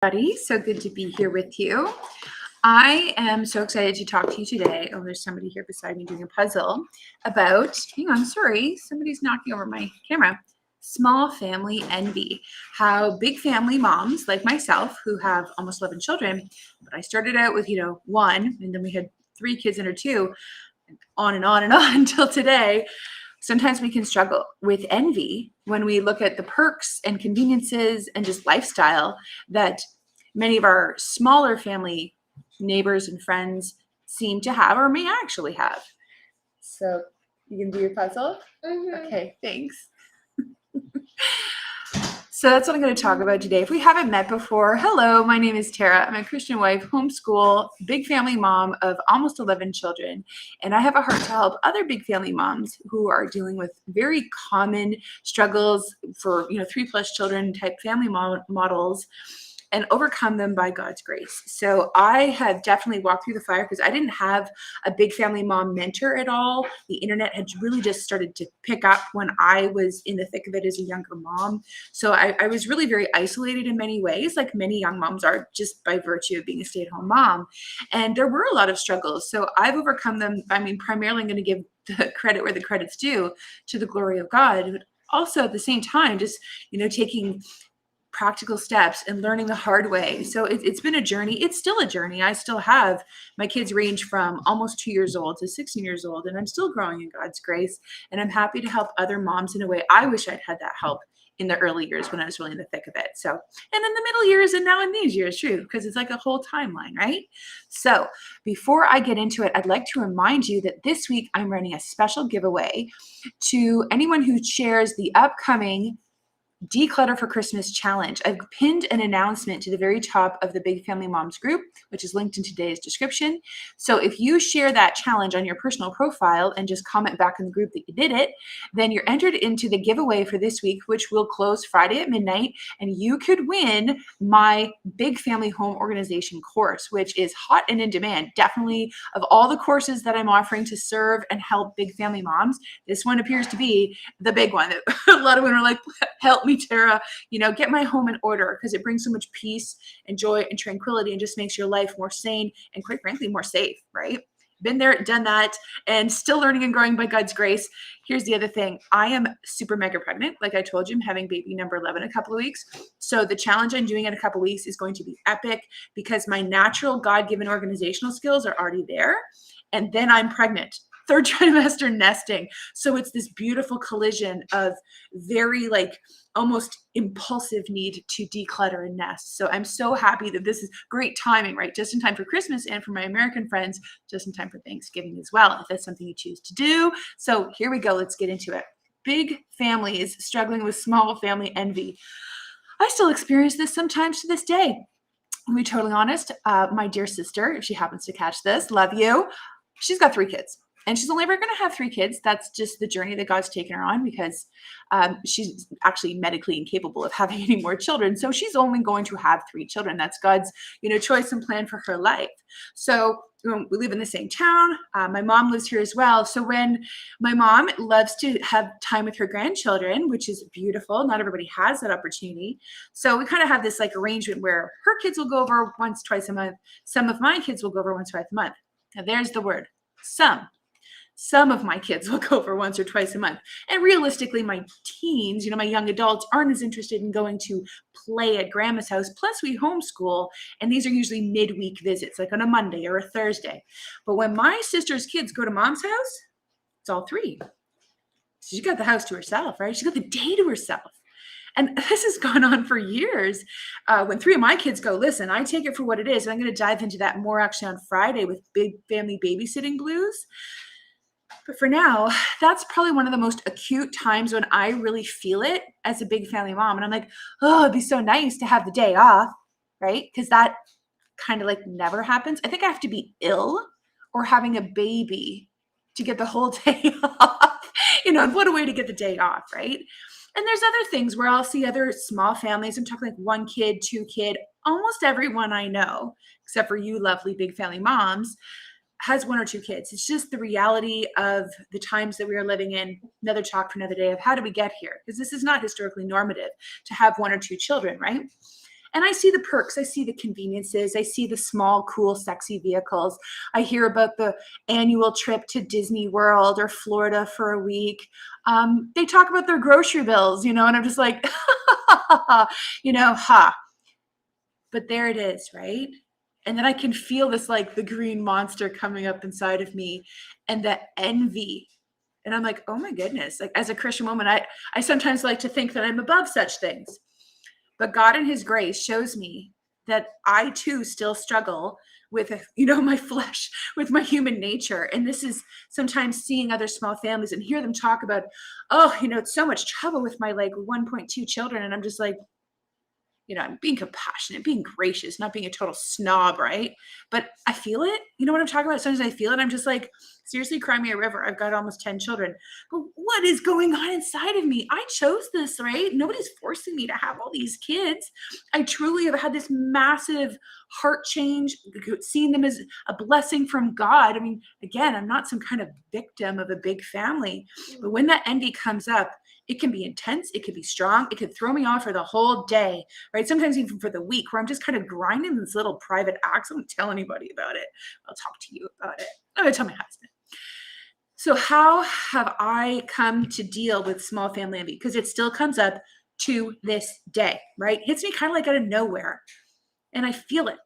Buddy, so good to be here with you. I am so excited to talk to you today. Oh, there's somebody here beside me doing a puzzle about, hang on, sorry, somebody's knocking over my camera. Small family envy. How big family moms like myself, who have almost 11 children, but I started out with, one, and then we had 3 kids under 2, on and on and on until today. Sometimes we can struggle with envy when we look at the perks and conveniences and just lifestyle that many of our smaller family neighbors and friends seem to have or may actually have. So you can do your puzzle? Mm-hmm. Okay, thanks. So that's what I'm going to talk about today. If we haven't met before, hello, my name is Tara. I'm a Christian wife, homeschool, big family mom of almost 11 children. And I have a heart to help other big family moms who are dealing with very common struggles for 3+ children type family models and overcome them by God's grace. So I have definitely walked through the fire because I didn't have a big family mom mentor at all. The internet had really just started to pick up when I was in the thick of it as a younger mom. So I was really very isolated in many ways, like many young moms are, just by virtue of being a stay-at-home mom. And there were a lot of struggles. So I've overcome them. I mean, primarily I'm going to give the credit where the credit's due, to the glory of God. But also at the same time, just, taking practical steps and learning the hard way. So it's been a journey. It's still a journey. I still have, my kids range from almost 2 years old to 16 years old, and I'm still growing in God's grace. And I'm happy to help other moms in a way I wish I'd had that help in the early years when I was really in the thick of it. So, and in the middle years and now in these years, true, because it's like a whole timeline, right? So before I get into it, I'd like to remind you that this week I'm running a special giveaway to anyone who shares the upcoming Declutter for Christmas challenge. I've pinned an announcement to the very top of the Big Family Moms group, which is linked in today's description. So if you share that challenge on your personal profile and just comment back in the group that you did it, then you're entered into the giveaway for this week, which will close Friday at midnight, and you could win my Big Family Home Organization course, which is hot and in demand. Definitely, of all the courses that I'm offering to serve and help big family moms, this one appears to be the big one. A lot of women are like, help me, Tara, get my home in order, because it brings so much peace and joy and tranquility and just makes your life more sane and, quite frankly, more safe, right? Been there, done that, and still learning and growing by God's grace. Here's the other thing. I am super mega pregnant. Like I told you, I'm having baby number 11 in a couple of weeks. So the challenge I'm doing in a couple of weeks is going to be epic because my natural God-given organizational skills are already there. And then I'm pregnant. 3rd trimester nesting. So it's this beautiful collision of very almost impulsive need to declutter and nest. So I'm so happy that this is great timing, right? Just in time for Christmas and for my American friends, just in time for Thanksgiving as well, if that's something you choose to do. So here we go. Let's get into it. Big families struggling with small family envy. I still experience this sometimes to this day. To be totally honest, my dear sister, if she happens to catch this, love you. She's got 3 kids. And she's only ever going to have 3 kids. That's just the journey that God's taken her on, because she's actually medically incapable of having any more children. So she's only going to have 3 children. That's God's, choice and plan for her life. So we live in the same town. My mom lives here as well. So when my mom loves to have time with her grandchildren, which is beautiful, not everybody has that opportunity. So we kind of have this arrangement where her kids will go over once, twice a month. Some of my kids will go over once, twice a month. Now there's the word, some. Some of my kids will go over once or twice a month. And realistically, my teens, my young adults, aren't as interested in going to play at grandma's house. Plus, we homeschool, and these are usually midweek visits, like on a Monday or a Thursday. But when my sister's kids go to mom's house, it's all 3. So she's got the house to herself, right? She's got the day to herself. And this has gone on for years. When 3 of my kids go, listen, I take it for what it is. And I'm going to dive into that more actually on Friday with big family babysitting blues. But for now, that's probably one of the most acute times when I really feel it as a big family mom. And I'm like, oh, it'd be so nice to have the day off, right? Because that kind of never happens. I think I have to be ill or having a baby to get the whole day off. And what a way to get the day off, right? And there's other things where I'll see other small families. I'm talking 1 kid, 2 kid. Almost everyone I know, except for you lovely big family moms, has 1 or 2 kids. It's just the reality of the times that we are living in. Another talk for another day of how do we get here? Because this is not historically normative to have 1 or 2 children, right? And I see the perks, I see the conveniences, I see the small, cool, sexy vehicles. I hear about the annual trip to Disney World or Florida for a week. They talk about their grocery bills, and I'm just like, ha. But there it is, right? And then I can feel this like the green monster coming up inside of me and the envy. And I'm like, oh my goodness. Like as a Christian woman, I sometimes like to think that I'm above such things. But God in his grace shows me that I too still struggle with, my flesh, with my human nature. And this is sometimes seeing other small families and hear them talk about, oh, it's so much trouble with my like 1.2 children. And I'm just like, I'm being compassionate, being gracious, not being a total snob, right? But I feel it. You know what I'm talking about? Sometimes I feel it. I'm just like, seriously, cry me a river. I've got almost 10 children. But what is going on inside of me? I chose this, right? Nobody's forcing me to have all these kids. I truly have had this massive heart change, seeing them as a blessing from God. I mean, again, I'm not some kind of victim of a big family. But when that envy comes up, it can be intense. It could be strong. It could throw me off for the whole day, right? Sometimes even for the week where I'm just kind of grinding this little private acts. I don't tell anybody about it. I'll talk to you about it. I'm going to tell my husband. So how have I come to deal with small family envy? Because it still comes up to this day, right? It hits me kind of like out of nowhere. And I feel it.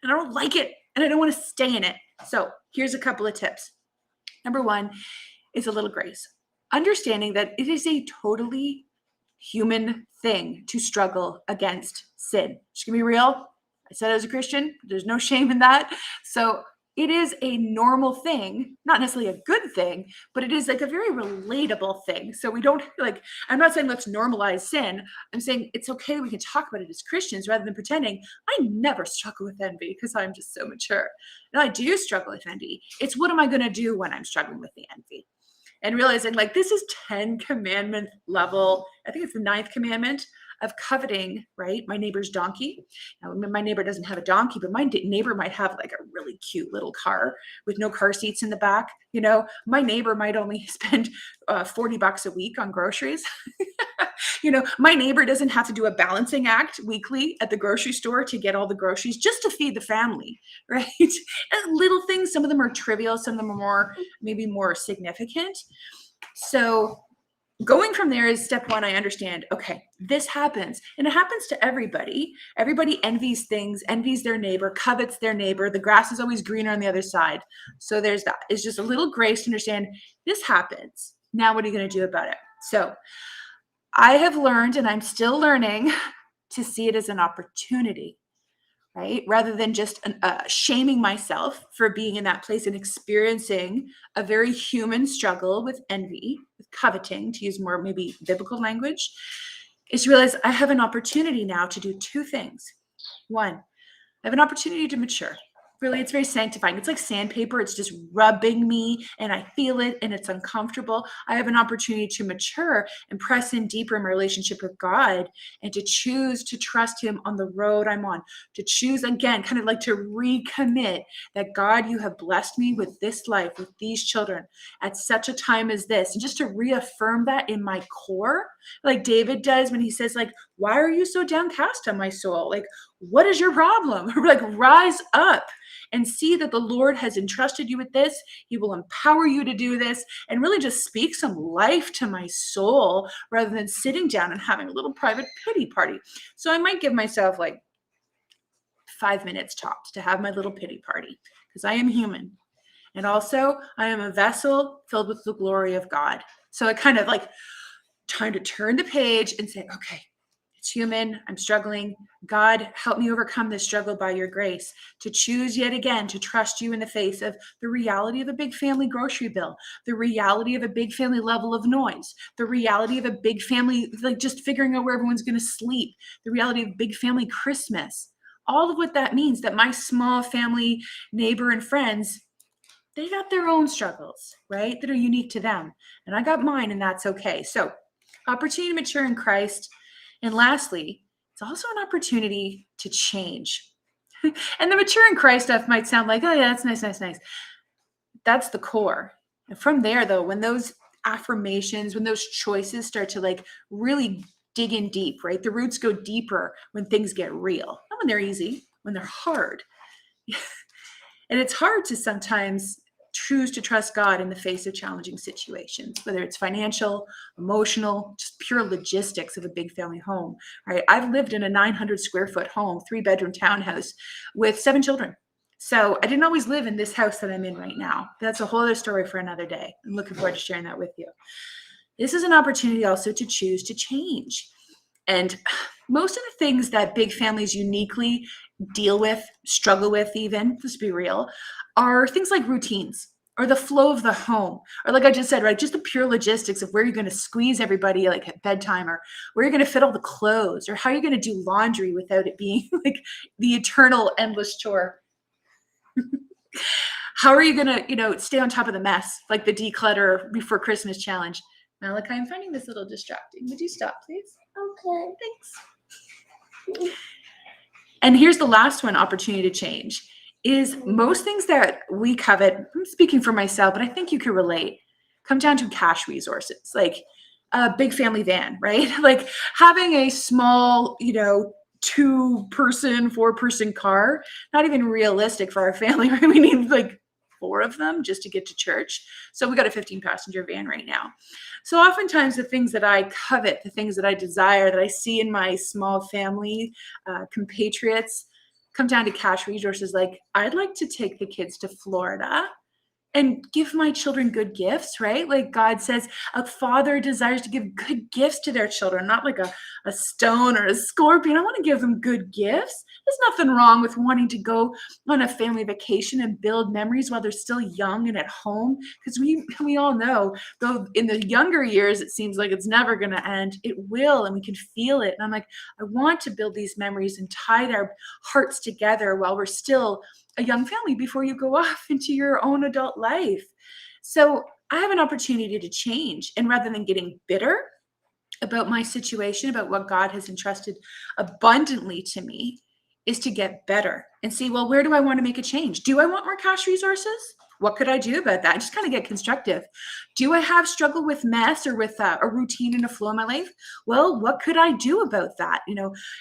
And I don't like it. And I don't want to stay in it. So here's a couple of tips. Number one is a little grace. Understanding that it is a totally human thing to struggle against sin. Just gonna be real. I said as a Christian, there's no shame in that. So it is a normal thing, not necessarily a good thing, but it is like a very relatable thing. So we don't I'm not saying let's normalize sin. I'm saying it's okay that we can talk about it as Christians rather than pretending I never struggle with envy because I'm just so mature. No, I do struggle with envy. It's what am I going to do when I'm struggling with the envy? And realizing like this is 10 commandment level. I think it's the 9th commandment of coveting, right? My neighbor's donkey. Now, my neighbor doesn't have a donkey, but my neighbor might have like a really cute little car with no car seats in the back. My neighbor might only spend $40 a week on groceries. My neighbor doesn't have to do a balancing act weekly at the grocery store to get all the groceries just to feed the family, right? And little things, some of them are trivial, some of them are maybe more significant. So going from there is step one. I understand, okay, this happens and it happens to everybody. Everybody envies things, envies their neighbor, covets their neighbor. The grass is always greener on the other side. So there's that. It's just a little grace to understand this happens. Now, what are you going to do about it? So I have learned, and I'm still learning, to see it as an opportunity, right? Rather than just shaming myself for being in that place and experiencing a very human struggle with envy, with coveting, to use more maybe biblical language, is to realize I have an opportunity now to do two things. One, I have an opportunity to mature. Really, it's very sanctifying. It's like sandpaper. It's just rubbing me and I feel it and it's uncomfortable. I have an opportunity to mature and press in deeper in my relationship with God and to choose to trust him on the road I'm on, to choose again, kind of like to recommit that God, you have blessed me with this life, with these children at such a time as this. And just to reaffirm that in my core, like David does when he says like, why are you so downcast on my soul? Like, what is your problem? Like, rise up and see that the Lord has entrusted you with this. He will empower you to do this and really just speak some life to my soul rather than sitting down and having a little private pity party. So I might give myself like 5 minutes tops to have my little pity party because I am human. And also I am a vessel filled with the glory of God. So I kind of like time to turn the page and say, okay, it's human. I'm struggling. God, help me overcome this struggle by your grace, to choose yet again to trust you in the face of the reality of a big family grocery bill, the reality of a big family level of noise, the reality of a big family, like just figuring out where everyone's going to sleep, the reality of big family Christmas, all of what that means, that my small family, neighbor, and friends, they got their own struggles, right? That are unique to them. And I got mine, and that's okay. So opportunity to mature in Christ. And lastly, it's also an opportunity to change. And the mature in Christ stuff might sound like, oh yeah, that's nice. That's the core. And from there though, when those affirmations, when those choices start to like really dig in deep, right? The roots go deeper when things get real, not when they're easy, when they're hard. And it's hard to sometimes choose to trust God in the face of challenging situations, whether it's financial, emotional, just pure logistics of a big family home, right? I've lived in a 900 square foot home, 3-bedroom townhouse with 7 children. So I didn't always live in this house that I'm in right now. That's a whole other story for another day. I'm looking forward to sharing that with you. This is an opportunity also to choose to change. And most of the things that big families uniquely deal with, struggle with even, let's be real, are things like routines or the flow of the home. Or like I just said, right, just the pure logistics of where you're going to squeeze everybody like at bedtime, or where you're going to fit all the clothes, or how you're going to do laundry without it being like the eternal endless chore. How are you going to, stay on top of the mess, like the declutter before Christmas challenge? Malachi, I'm finding this a little distracting. Would you stop, please? Okay, thanks. And here's the last one, opportunity to change, is most things that we covet, I'm speaking for myself, but I think you can relate, come down to cash resources, like a big family van, right? Like having a small, 2-person, 4-person car, not even realistic for our family, right? We need like 4 of them just to get to church. So we got a 15-passenger van right now. So oftentimes the things that I covet, the things that I desire, that I see in my small family compatriots, come down to cash resources. Like I'd like to take the kids to Florida and give my children good gifts, right? Like God says, a father desires to give good gifts to their children, not like a stone or a scorpion. I want to give them good gifts. There's nothing wrong with wanting to go on a family vacation and build memories while they're still young and at home. Because we all know, though in the younger years, it seems like it's never going to end. It will, and we can feel it. And I'm like, I want to build these memories and tie their hearts together while we're still a young family before you go off into your own adult life. So I have an opportunity to change. And rather than getting bitter about my situation, about what God has entrusted abundantly to me, is to get better and see, well, where do I want to make a change? Do I want more cash resources? What could I do about that? Just kind of get constructive. Do I have struggle with mess or with a routine and a flow in my life? Well, what could I do about that?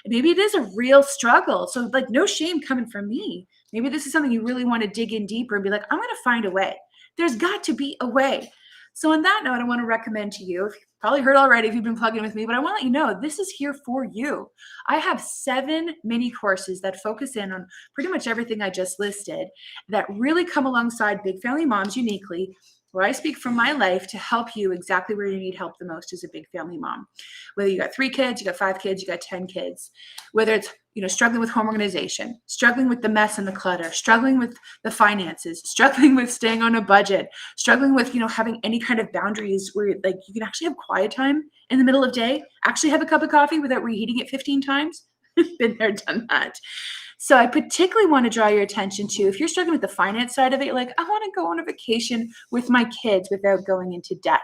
Maybe it is a real struggle. So like no shame coming from me. Maybe this is something you really want to dig in deeper and be like, I'm going to find a way. There's got to be a way. So on that note, I want to recommend to you, you've probably heard already if you've been plugging with me, but I want to let you know this is here for you. I have 7 mini courses that focus in on pretty much everything I just listed that really come alongside big family moms uniquely, where I speak from my life to help you exactly where you need help the most as a big family mom. Whether you got 3 kids, you got 5 kids, you got 10 kids, whether it's struggling with home organization, struggling with the mess and the clutter, struggling with the finances, struggling with staying on a budget, struggling with, having any kind of boundaries where like you can actually have quiet time in the middle of day, actually have a cup of coffee without reheating it 15 times. Been there, done that. So I particularly want to draw your attention to, if you're struggling with the finance side of it, you're like, I want to go on a vacation with my kids without going into debt,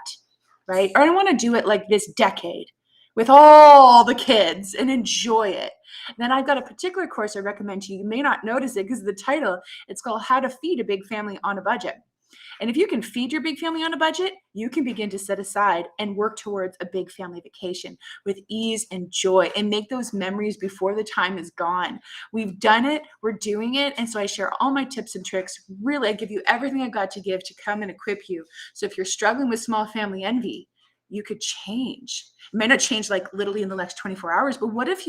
right? Or I want to do it like this decade with all the kids and enjoy it. Then I've got a particular course I recommend to you. You may not notice it because of the title. It's called How to Feed a Big Family on a Budget. And if you can feed your big family on a budget, you can begin to set aside and work towards a big family vacation with ease and joy and make those memories before the time is gone. We've done it, we're doing it. And so I share all my tips and tricks. Really, I give you everything I've got to give to come and equip you. So if you're struggling with small family envy, you could change. It may not change like literally in the next 24 hours, but what if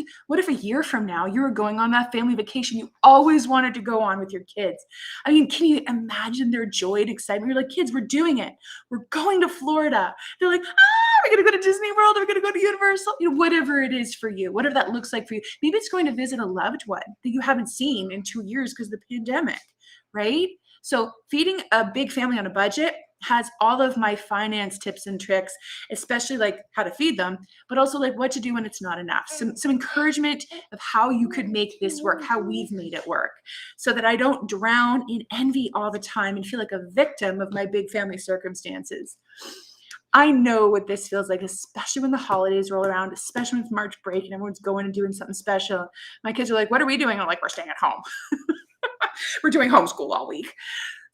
a year from now you were going on that family vacation you always wanted to go on with your kids? I mean, can you imagine their joy and excitement? You're like, kids, we're doing it. We're going to Florida. They're like, we're going to go to Disney World. We're going to go to Universal. Whatever it is for you, whatever that looks like for you. Maybe it's going to visit a loved one that you haven't seen in 2 years because of the pandemic, right? So feeding a big family on a budget has all of my finance tips and tricks, especially like how to feed them, but also like what to do when it's not enough. Some encouragement of how you could make this work, how we've made it work, so that I don't drown in envy all the time and feel like a victim of my big family circumstances. I know what this feels like, especially when the holidays roll around, especially with March break and everyone's going and doing something special. My kids are like, what are we doing? I'm like, we're staying at home. We're doing homeschool all week.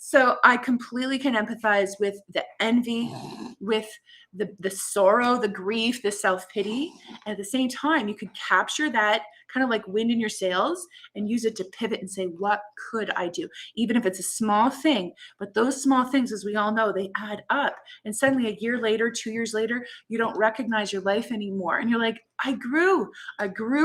So I completely can empathize with the envy, with the sorrow, the grief, the self-pity. And at the same time, you could capture that kind of like wind in your sails and use it to pivot and say, what could I do? Even if it's a small thing, but those small things, as we all know, they add up. And suddenly a year later, 2 years later, you don't recognize your life anymore. And you're like, I grew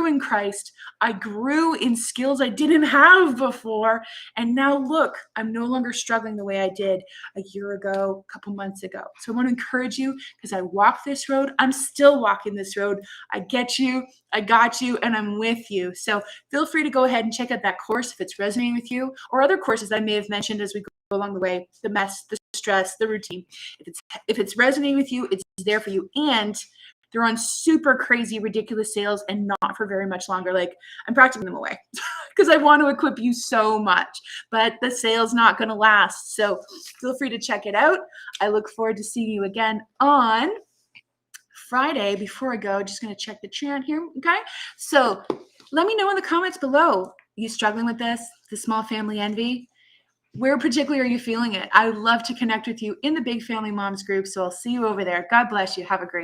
in Christ. I grew in skills I didn't have before. And now look, I'm no longer struggling the way I did a year ago, a couple months ago. So I want to encourage you because I walked this road. I'm still walking this road. I get you, I got you, and I'm with you. So feel free to go ahead and check out that course if it's resonating with you, or other courses I may have mentioned as we go along the way, the mess, the stress, the routine. If it's resonating with you, it's there for you. And they're on super crazy, ridiculous sales and not for very much longer. Like I'm practicing them away because I want to equip you so much, but the sale's not going to last. So feel free to check it out. I look forward to seeing you again on Friday. Before I go, just going to check the chat here. Okay. So let me know in the comments below. You struggling with this, the small family envy? Where particularly are you feeling it? I would love to connect with you in the Big Family Moms group. So I'll see you over there. God bless you. Have a great